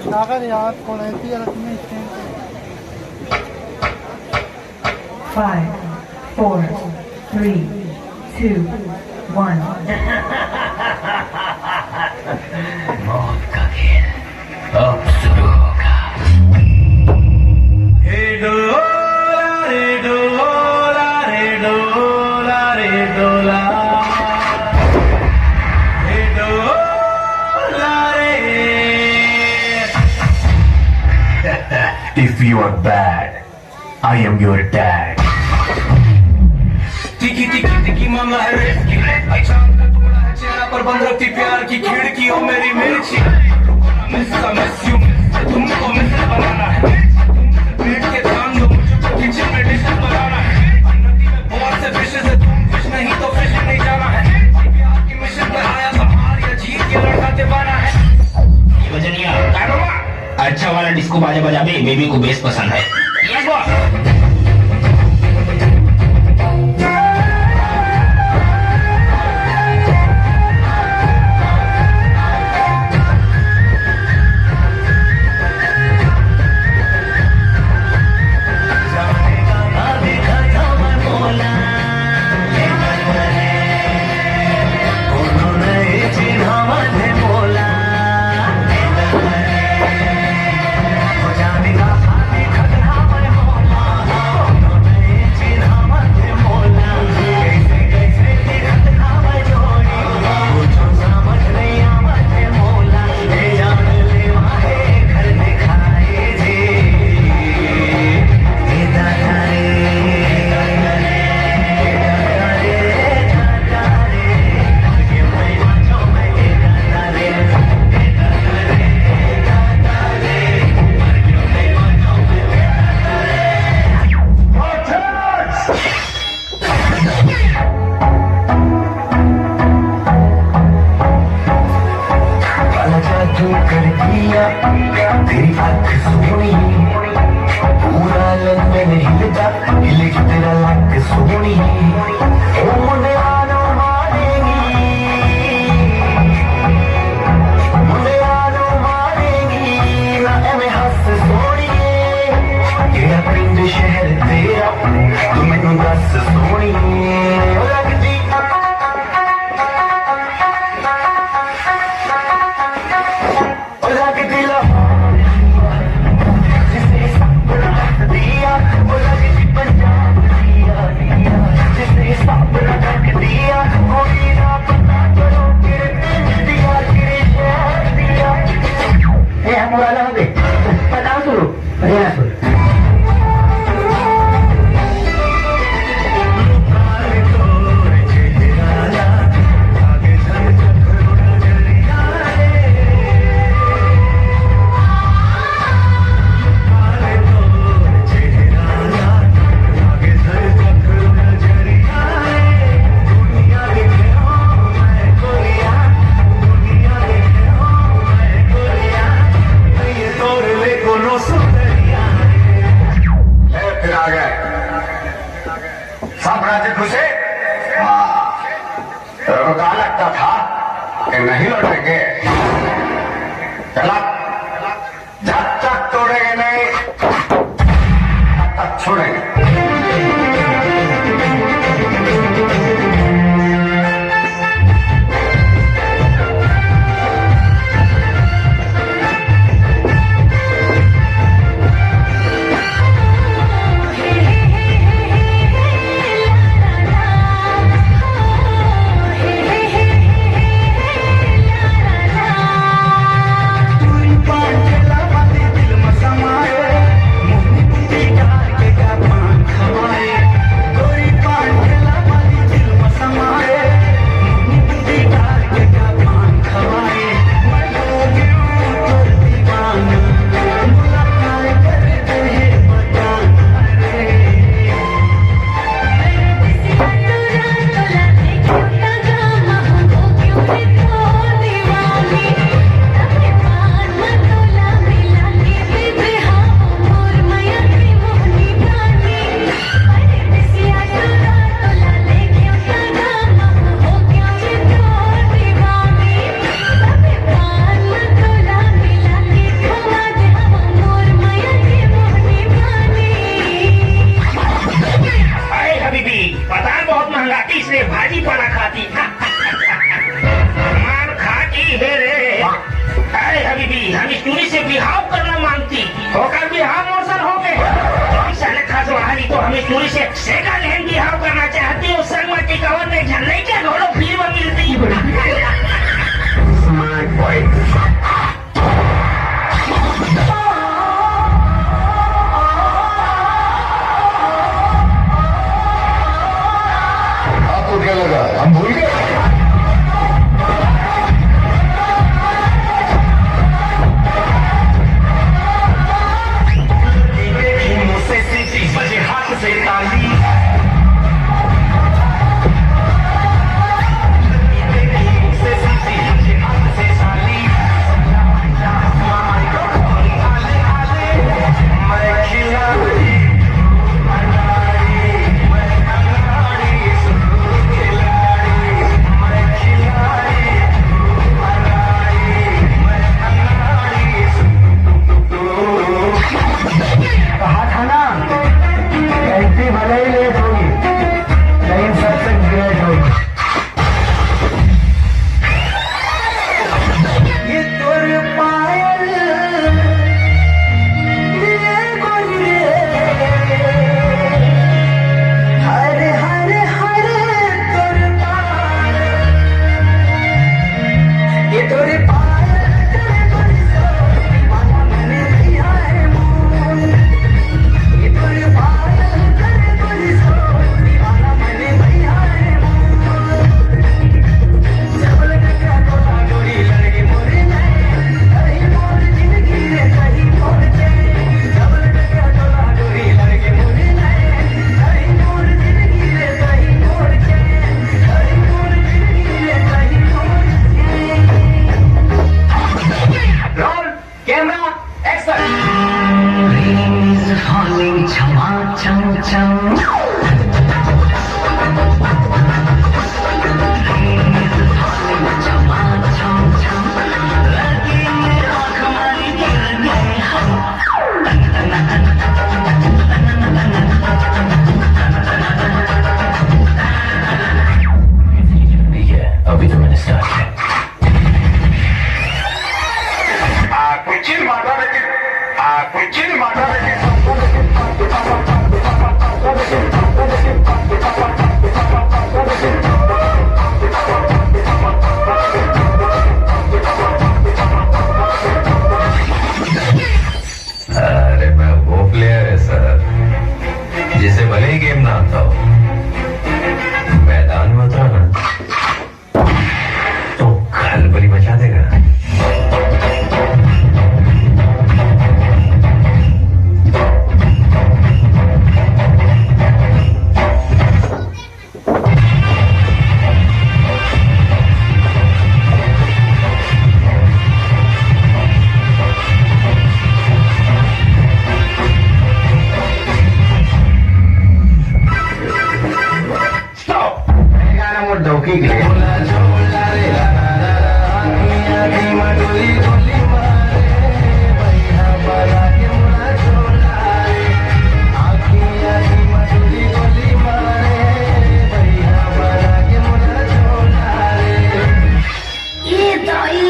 Sagar yaar, थोड़ा ऐसी हालत में स्टैंड 5, 4, 3, 2, 1. मौत का खेल अब शुरू होगा। हे डोला रे डोला रे डोला रे डोला, हे डोला रे। If you are bad, I am your dad. टिकी टिकी टिकी मामला है रेस की, चांद का टुकड़ा है चेहरा पर बंद रखती प्यार की खिड़की। ओ मेरी मिर्ची, तुमको मिस बनाना है, पेट के काम दो मुझको, किचन में डिशेस बनाना है। नदी में बहुत से फिशेस है, तुम फिश नहीं तो फिश नहीं जाना है। प्यार की मिशन पर आया तो हार या जीत के लड़का दीवाना है। वजनिया अच्छा वाला डिस्को बाजा बजा बे, बेबी को बेस पसंद है। Yes boss. तेरी आँख सोनी, पूरा लंदन हिलता, हिले की तेरा लाख सोनी। ओ मुंडे आनो मारेगी, मुंडे आनो मारेगी ना एवें हंस सोनी। तेरा पिंड शहर तेरा, तू मैनू दस सोनी। लगदी कहा लगता था कि नहीं लौटेंगे, चला जब तक तोड़ेंगे नहीं तब तक छोड़ेंगे। स्वामी टूरी से सेकंड हैंड बिहाव करना चाहती हूँ। संगमती कवर में झल्ले क्या घोड़ो फिर वो मिलती है। Smart boy. आपको क्या लगा हम भूल गए? बजे हाथ से ताली कहा था ना एंट्री भले ही लेट होगी लेकिन सबसे ग्रेट होगी। ये तोर पायल ये गोरी हरे हरे हरे तोर पायल ये तोर अभी तो मैंने स्टार्ट किया। अरे मैं वो प्लेयर है सर जिसे भले ही गेम ना आता हो, मैदान में उतरा ना तो खलबली मचा देगा। डौकी के ये दाई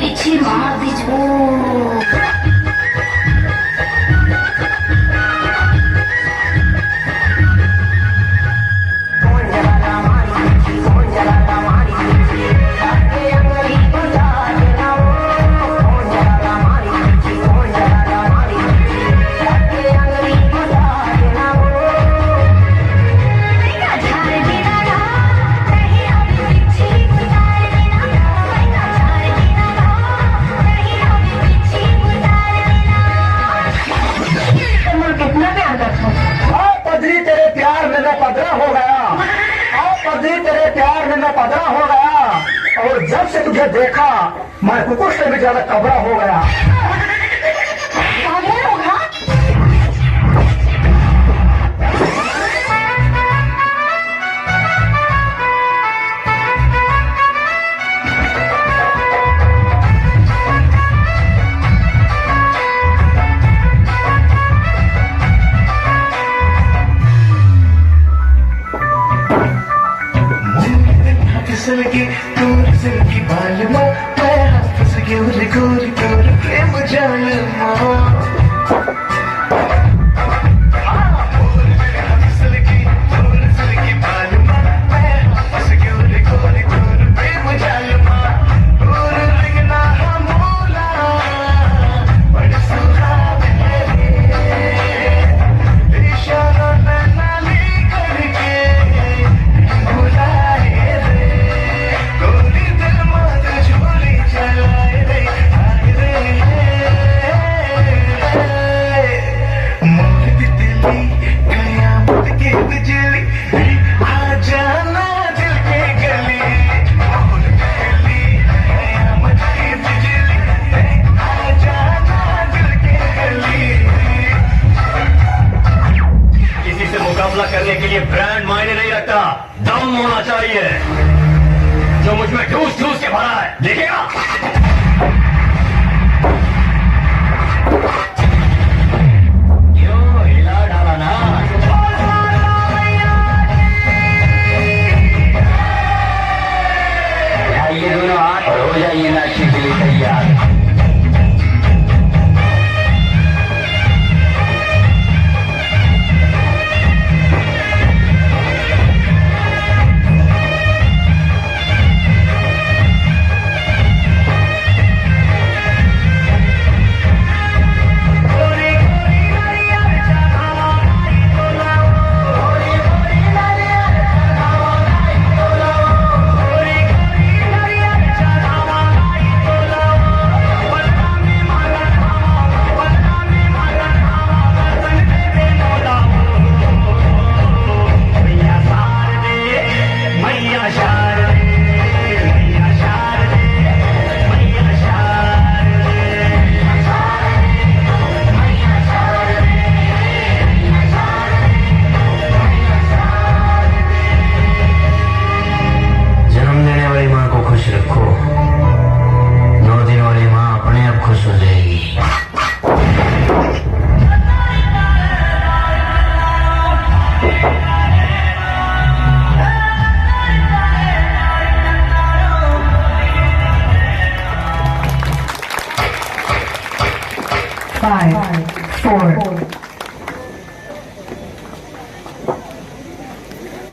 पीछे मार दीजो। पदरा हो गया और जब से तुझे देखा मैं कुकुर से भी ज्यादा कबरा हो गया। की बालमा मैं फंस गोरी गोरी गोरी प्रेम जालमा जो मुझ में ठूस ठूस के भरा है, देखेगा। क्यों हिला डाला ना? ये दोनों हाथ और हो जाइए नाचने के लिए तैयार। खुश रखो, 9 दिन वाली माँ अपने आप खुश हो जाएगी। Five,